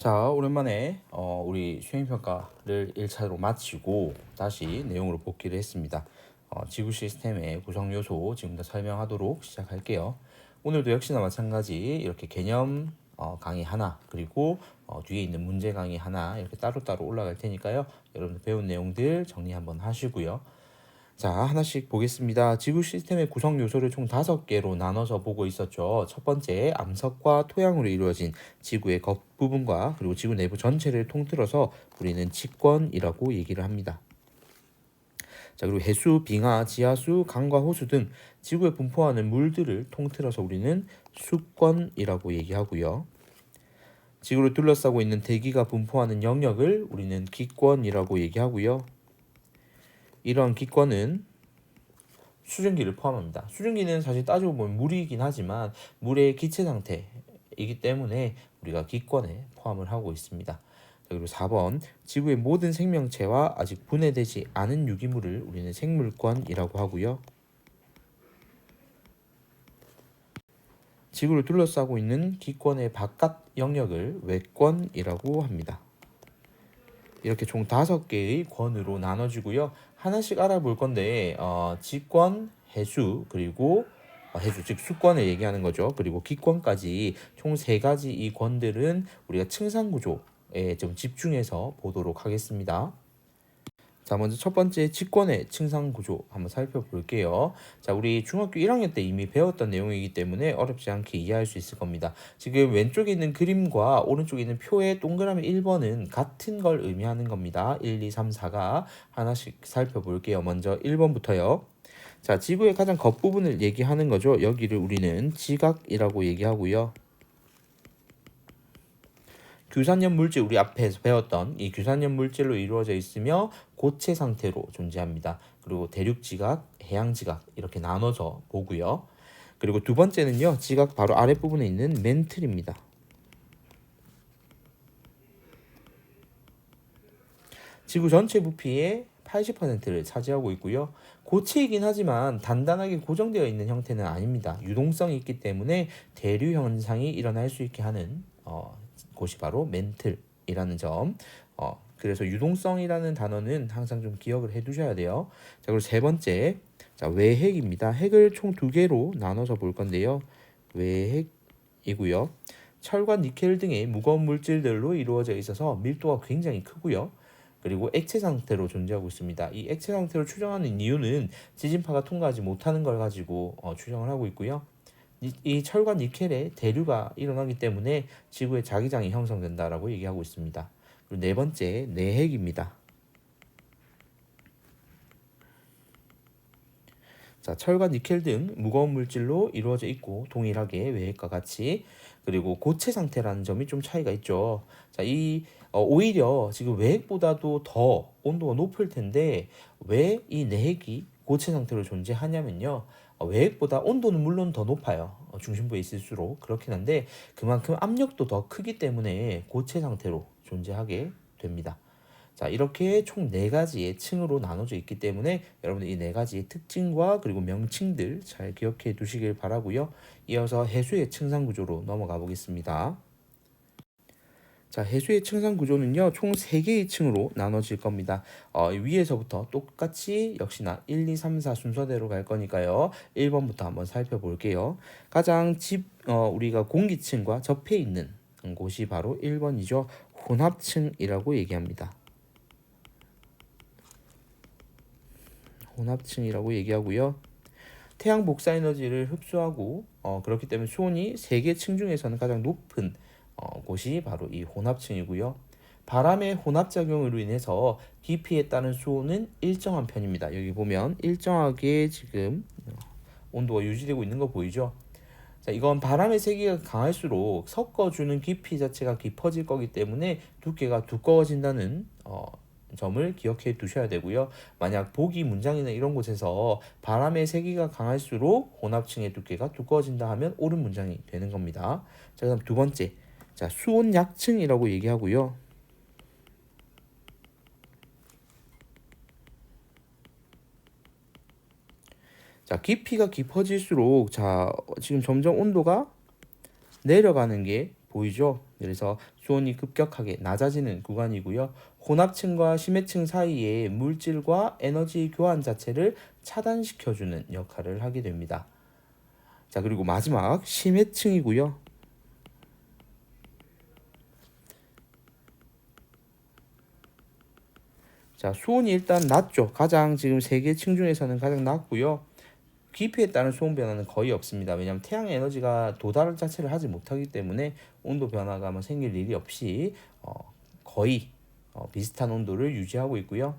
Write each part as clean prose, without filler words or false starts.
자, 오랜만에 우리 수행평가를 1차로 마치고 다시 내용으로 복귀를 했습니다. 지구 시스템의 구성 요소 지금부터 설명하도록 시작할게요. 오늘도 역시나 마찬가지 이렇게 개념 강의 하나 그리고 뒤에 있는 문제 강의 하나 이렇게 따로따로 올라갈 테니까요. 여러분들 배운 내용들 정리 한번 하시고요. 자, 하나씩 보겠습니다. 지구 시스템의 구성 요소를 총 5개로 나눠서 보고 있었죠. 첫 번째, 암석과 토양으로 이루어진 지구의 겉부분과 그리고 지구 내부 전체를 통틀어서 우리는 직권이라고 얘기를 합니다. 자, 그리고 해수, 빙하, 지하수, 강과 호수 등 지구에 분포하는 물들을 통틀어서 우리는 수권이라고 얘기하고요. 지구를 둘러싸고 있는 대기가 분포하는 영역을 우리는 기권이라고 얘기하고요. 이런 기권은 수증기를 포함합니다. 수증기는 사실 따지고 보면 물이긴 하지만 물의 기체 상태이기 때문에 우리가 기권에 포함을 하고 있습니다. 그리고 4번, 지구의 모든 생명체와 아직 분해되지 않은 유기물을 우리는 생물권이라고 하고요. 지구를 둘러싸고 있는 기권의 바깥 영역을 외권이라고 합니다. 이렇게 총 5개의 권으로 나눠지고요. 하나씩 알아볼 건데 직권, 해수, 그리고 해수 즉 수권을 얘기하는 거죠. 그리고 기권까지 총 3가지 이 권들은 우리가 층상 구조에 좀 집중해서 보도록 하겠습니다. 자, 먼저 첫 번째 직권의 층상 구조 한번 살펴볼게요. 자, 우리 중학교 1학년 때 이미 배웠던 내용이기 때문에 어렵지 않게 이해할 수 있을 겁니다. 지금 왼쪽에 있는 그림과 오른쪽에 있는 표의 동그라미 1번은 같은 걸 의미하는 겁니다. 1, 2, 3, 4가 하나씩 살펴볼게요. 먼저 1번부터요. 자, 지구의 가장 겉부분을 얘기하는 거죠. 여기를 우리는 지각이라고 얘기하고요. 규산염 물질 우리 앞에서 배웠던 이 규산염 물질로 이루어져 있으며 고체 상태로 존재합니다. 그리고 대륙 지각, 해양 지각 이렇게 나눠서 보고요. 그리고 두 번째는요. 지각 바로 아랫부분에 있는 멘틀입니다. 지구 전체 부피의 80%를 차지하고 있고요. 고체이긴 하지만 단단하게 고정되어 있는 형태는 아닙니다. 유동성이 있기 때문에 대류 현상이 일어날 수 있게 하는 곳이 바로 멘틀이라는 점. 그래서 유동성이라는 단어는 항상 좀 기억을 해두셔야 돼요. 자, 그리고 세 번째, 자, 외핵입니다. 핵을 총 2개로 나눠서 볼 건데요. 외핵이고요. 철과 니켈 등의 무거운 물질들로 이루어져 있어서 밀도가 굉장히 크고요. 그리고 액체 상태로 존재하고 있습니다. 이 액체 상태로 추정하는 이유는 지진파가 통과하지 못하는 걸 가지고 추정을 하고 있고요. 이 철과 니켈의 대류가 일어나기 때문에 지구의 자기장이 형성된다라고 얘기하고 있습니다. 그리고 네 번째, 내핵입니다. 자, 철과 니켈 등 무거운 물질로 이루어져 있고 동일하게 외핵과 같이 그리고 고체 상태라는 점이 좀 차이가 있죠. 자, 오히려 지금 외핵보다도 더 온도가 높을 텐데 왜 이 내핵이 고체 상태로 존재하냐면요. 외핵보다 온도는 물론 더 높아요. 중심부에 있을수록 그렇긴 한데 그만큼 압력도 더 크기 때문에 고체 상태로 존재하게 됩니다. 자, 이렇게 총 4가지의 층으로 나눠져 있기 때문에 여러분들 이 4가지의 특징과 그리고 명칭들 잘 기억해 두시길 바라고요. 이어서 해수의 층상 구조로 넘어가 보겠습니다. 자, 해수의 층상 구조는요, 총 3개의 층으로 나눠질 겁니다. 위에서부터 똑같이 역시나 1, 2, 3, 4 순서대로 갈 거니까요. 1번부터 한번 살펴볼게요. 가장 우리가 공기층과 접해 있는 곳이 바로 1번이죠. 혼합층이라고 얘기합니다. 혼합층이라고 얘기하고요. 태양 복사 에너지를 흡수하고 그렇기 때문에 수온이 3개 층 중에서는 가장 높은 곳이 바로 이 혼합층이고요. 바람의 혼합작용으로 인해서 깊이에 따른 수온은 일정한 편입니다. 여기 보면 일정하게 지금 온도가 유지되고 있는 거 보이죠? 자, 이건 바람의 세기가 강할수록 섞어주는 깊이 자체가 깊어질 거기 때문에 두께가 두꺼워진다는 점을 기억해 두셔야 되고요. 만약 보기 문장이나 이런 곳에서 바람의 세기가 강할수록 혼합층의 두께가 두꺼워진다 하면 옳은 문장이 되는 겁니다. 자, 그다음 두 번째, 자, 수온 약층이라고 얘기하고요. 자, 깊이가 깊어질수록 자, 지금 점점 온도가 내려가는 게 보이죠? 그래서 수온이 급격하게 낮아지는 구간이고요. 혼합층과 심해층 사이의 물질과 에너지 교환 자체를 차단시켜주는 역할을 하게 됩니다. 자, 그리고 마지막 심해층이고요. 자, 수온이 일단 낮죠. 가장 지금 세계 층 중에서는 가장 낮고요. 깊이에 따른 수온 변화는 거의 없습니다. 왜냐하면 태양 에너지가 도달 자체를 하지 못하기 때문에 온도 변화가 뭐 생길 일이 없이 거의 비슷한 온도를 유지하고 있고요.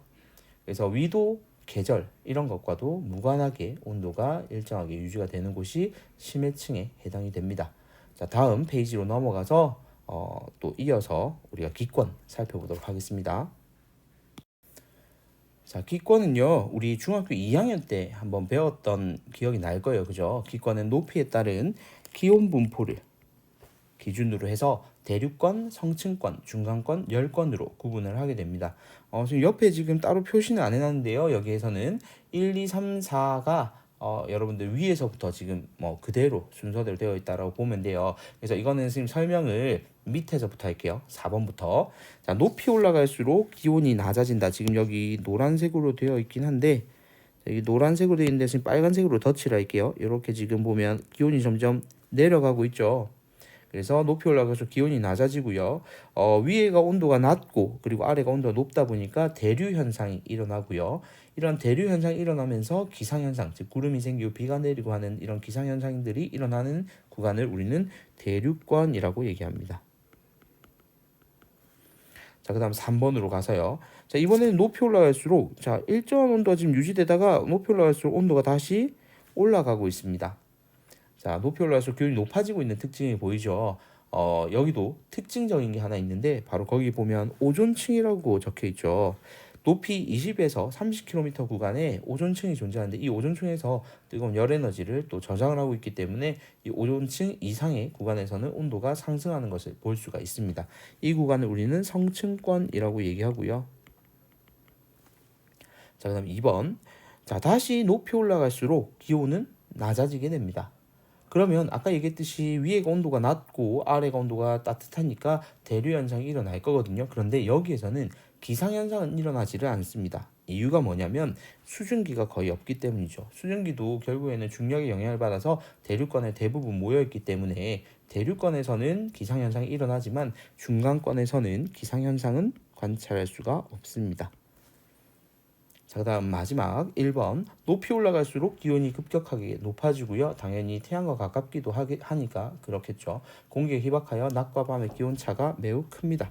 그래서 위도, 계절 이런 것과도 무관하게 온도가 일정하게 유지가 되는 곳이 심해층에 해당이 됩니다. 자, 다음 페이지로 넘어가서 또 이어서 우리가 기권 살펴보도록 하겠습니다. 자, 기권은요, 우리 중학교 2학년 때 한번 배웠던 기억이 날 거예요. 그죠? 기권은 높이에 따른 기온 분포를 기준으로 해서 대륙권, 성층권, 중간권, 열권으로 구분을 하게 됩니다. 지금 옆에 지금 따로 표시는 안 해놨는데요. 여기에서는 1, 2, 3, 4가 여러분들 위에서부터 지금 뭐 그대로 순서대로 되어 있다라고 보면 돼요. 그래서 이거는 지금 설명을 밑에서부터 할게요. 4번부터. 자, 높이 올라갈수록 기온이 낮아진다. 지금 여기 노란색으로 되어 있긴 한데 여기 노란색으로 되어 있는데 지금 빨간색으로 덧칠을 할게요. 이렇게 지금 보면 기온이 점점 내려가고 있죠. 그래서 높이 올라가서 기온이 낮아지고요. 위에가 온도가 낮고 그리고 아래가 온도가 높다 보니까 대류 현상이 일어나고요. 이런 대류 현상이 일어나면서 기상 현상, 즉 구름이 생기고 비가 내리고 하는 이런 기상 현상들이 일어나는 구간을 우리는 대류권이라고 얘기합니다. 자, 그다음 3번으로 가서요. 자, 이번에는 높이 올라갈수록 자, 일정한 온도가 지금 유지되다가 높이 올라갈수록 온도가 다시 올라가고 있습니다. 자, 높이 올라갈수록 기온이 높아지고 있는 특징이 보이죠. 여기도 특징적인 게 하나 있는데 바로 거기 보면 오존층이라고 적혀 있죠. 높이 20에서 30km 구간에 오존층이 존재하는데 이 오존층에서 뜨거운 열 에너지를 또 저장을 하고 있기 때문에 이 오존층 이상의 구간에서는 온도가 상승하는 것을 볼 수가 있습니다. 이 구간을 우리는 성층권이라고 얘기하고요. 자, 그다음 2번. 자, 다시 높이 올라갈수록 기온은 낮아지게 됩니다. 그러면 아까 얘기했듯이 위에가 온도가 낮고 아래가 온도가 따뜻하니까 대류 현상이 일어날 거거든요. 그런데 여기에서는 기상 현상은 일어나지를 않습니다. 이유가 뭐냐면 수증기가 거의 없기 때문이죠. 수증기도 결국에는 중력의 영향을 받아서 대륙권에 대부분 모여 있기 때문에 대륙권에서는 기상 현상이 일어나지만 중간권에서는 기상 현상은 관찰할 수가 없습니다. 자, 그다음 마지막 1번. 높이 올라갈수록 기온이 급격하게 높아지고요. 당연히 태양과 가깝기도 하니까 그렇겠죠. 공기에 희박하여 낮과 밤의 기온 차가 매우 큽니다.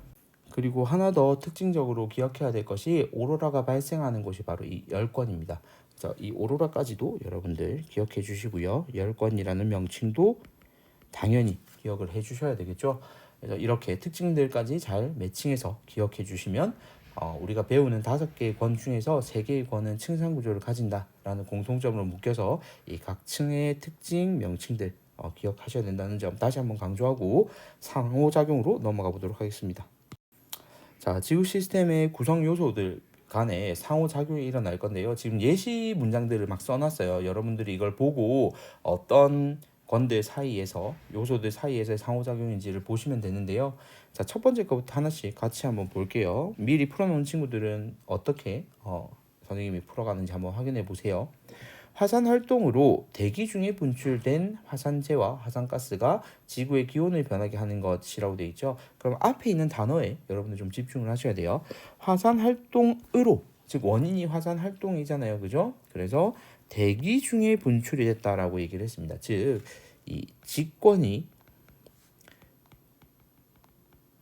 그리고 하나 더 특징적으로 기억해야 될 것이 오로라가 발생하는 곳이 바로 이 열권입니다. 그래서 이 오로라까지도 여러분들 기억해 주시고요. 열권이라는 명칭도 당연히 기억을 해 주셔야 되겠죠. 그래서 이렇게 특징들까지 잘 매칭해서 기억해 주시면 우리가 배우는 5개의 권 중에서 3개의 권은 층상 구조를 가진다라는 공통점으로 묶여서 이 각 층의 특징 명칭들 기억하셔야 된다는 점 다시 한번 강조하고 상호작용으로 넘어가 보도록 하겠습니다. 자, 지구 시스템의 구성 요소들 간에 상호작용이 일어날 건데요. 지금 예시 문장들을 막 써놨어요. 여러분들이 이걸 보고 어떤 권들 사이에서 요소들 사이에서의 상호작용인지를 보시면 되는데요. 자, 첫 번째 거부터 하나씩 같이 한번 볼게요. 미리 풀어놓은 친구들은 어떻게 선생님이 풀어가는지 한번 확인해 보세요. 화산 활동으로 대기 중에 분출된 화산재와 화산가스가 지구의 기온을 변하게 하는 것이라고 되어 있죠. 그럼 앞에 있는 단어에 여러분들 좀 집중을 하셔야 돼요. 화산 활동으로, 즉 원인이 화산 활동이잖아요. 그죠? 그래서 대기 중에 분출이 됐다라고 얘기를 했습니다. 즉 이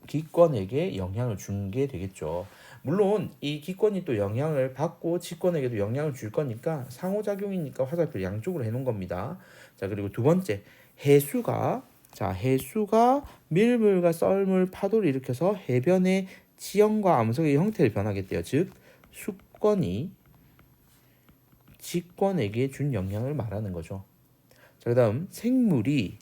기권에게 영향을 준 게 되겠죠. 물론 이 기권이 또 영향을 받고 직권에게도 영향을 줄 거니까 상호작용이니까 화살표를 양쪽으로 해놓은 겁니다. 자, 그리고 두 번째, 해수가 밀물과 썰물 파도를 일으켜서 해변의 지형과 암석의 형태를 변하겠대요. 즉 수권이 직권에게 준 영향을 말하는 거죠. 자, 그다음 생물이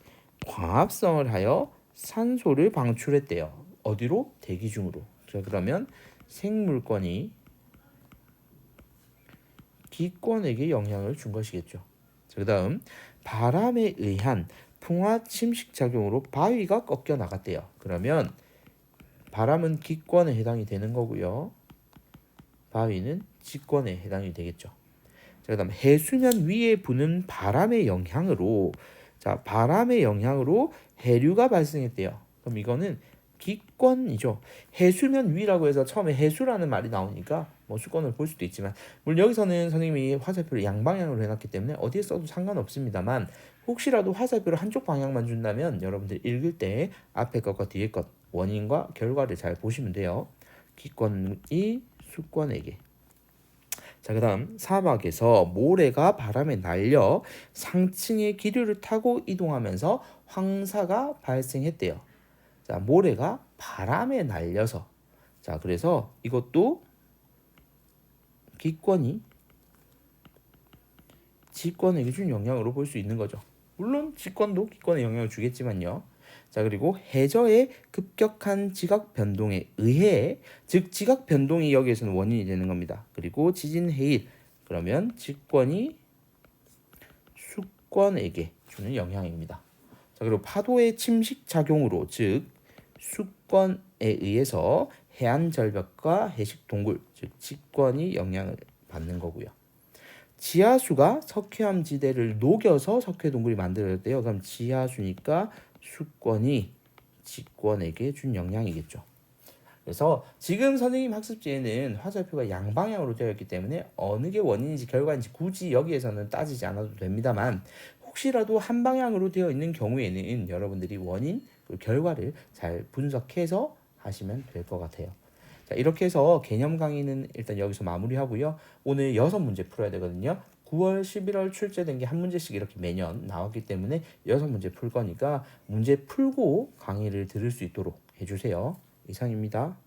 광합성을 하여 산소를 방출했대요. 어디로? 대기 중으로. 자, 그러면 생물권이 기권에게 영향을 준 것이겠죠. 자, 그다음 바람에 의한 풍화 침식 작용으로 바위가 꺾여 나갔대요. 그러면 바람은 기권에 해당이 되는 거고요. 바위는 지권에 해당이 되겠죠. 자, 그다음 해수면 위에 부는 바람의 영향으로 바람의 영향으로 해류가 발생했대요. 그럼 이거는 기권이죠. 해수면 위라고 해서 처음에 해수라는 말이 나오니까 뭐 수권을 볼 수도 있지만 물론 여기서는 선생님이 화살표를 양방향으로 해놨기 때문에 어디에 써도 상관없습니다만 혹시라도 화살표를 한쪽 방향만 준다면 여러분들 읽을 때 앞에 것과 뒤에 것 원인과 결과를 잘 보시면 돼요. 기권이 수권에게. 자, 그다음 사막에서 모래가 바람에 날려 상층의 기류를 타고 이동하면서 황사가 발생했대요. 자, 모래가 바람에 날려서 그래서 이것도 기권이 지권에게 준 영향으로 볼 수 있는 거죠. 물론 지권도 기권에 영향을 주겠지만요. 자, 그리고 해저의 급격한 지각 변동에 의해 즉 지각 변동이 여기에서는 원인이 되는 겁니다. 그리고 지진 해일 그러면 지권이 수권에게 주는 영향입니다. 자, 그리고 파도의 침식 작용으로 즉 수권에 의해서 해안 절벽과 해식 동굴 즉 지권이 영향을 받는 거고요. 지하수가 석회암 지대를 녹여서 석회 동굴이 만들어졌대요. 그럼 지하수니까 수권이 지권에게 준 영향이겠죠. 그래서 지금 선생님 학습지에는 화살표가 양방향으로 되어 있기 때문에 어느 게 원인인지 결과인지 굳이 여기에서는 따지지 않아도 됩니다만 혹시라도 한 방향으로 되어 있는 경우에는 여러분들이 원인 그리고 결과를 잘 분석해서 하시면 될 것 같아요. 자, 이렇게 해서 개념 강의는 일단 여기서 마무리하고요. 오늘 6문제 풀어야 되거든요. 9월, 11월 출제된 게 한 문제씩 이렇게 매년 나왔기 때문에 6문제 풀 거니까 문제 풀고 강의를 들을 수 있도록 해주세요. 이상입니다.